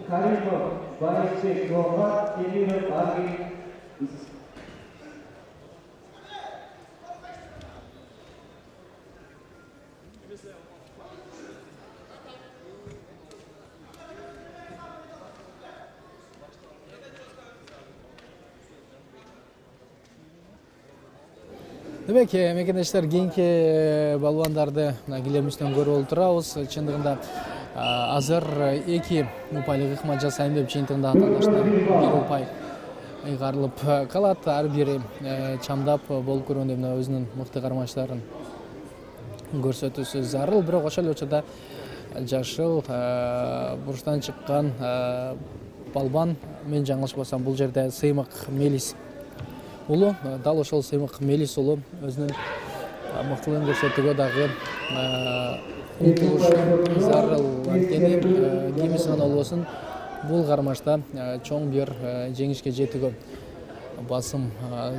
Karimov, Bayezbek, Muhammad, Emirov, Agil. Демек, мекендештер, кийинки балбандарды килемибизден көрүп отурабыз. Чындыгында азыр 2 упайлык ыкма жасайм деп жыйынтыгында атадаштар 1 упай ыйгарылып калат. Ар бири чамдап болуп көргөндөй мына өзүнүн мыкты кармачларын көрсөтүүсү зарыл. Бирок ошол эле учурда жашыл бурчтан чыккан балбан, мен жаңылышпасам, бул жерде Сыймык Мелис улу, дал ошол Сыймык Мелис улу өзүнүн мыктылыгын көрсөтүүгө дагы умтулушу зарыл. Анткени кимиси гана болбосун бул кармашта чоң бир жеңишке жетүүгө басым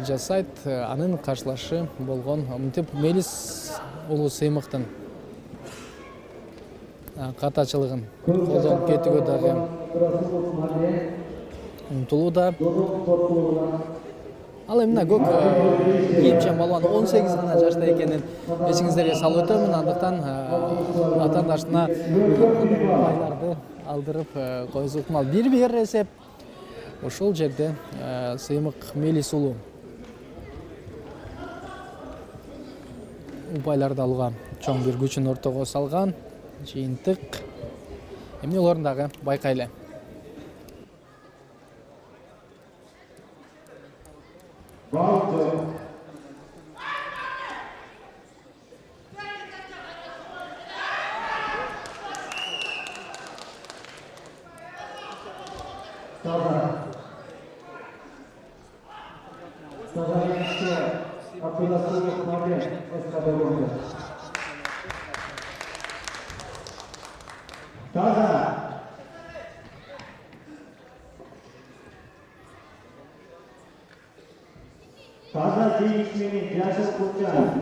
жасайт. Анын каршылашы болгон мынтип Мелис улу Сыймыктын катачылыгын колдонуп кетүүгө дагы умтулууда. Ал эми мына көк кийимчен балбан 18 гана жашта экенин эсиңиздерге салып өтөмүн. Андыктан атаандашына упайларды алдырып коюусу ыктымал. 1-1 эсеп ошол жерде Сыймык Мелис улу упайларды алууга чоң бир күчүн ортого салган. Жыйынтык эмне болорун дагы байкайлы.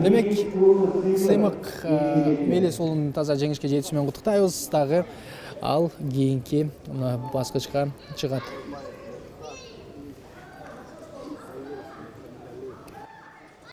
Демек, Сыймык Мелис улунун таза жеңишке жетиши менен куттуктайбыз. Дагы ал кийинки баскычка чыгат.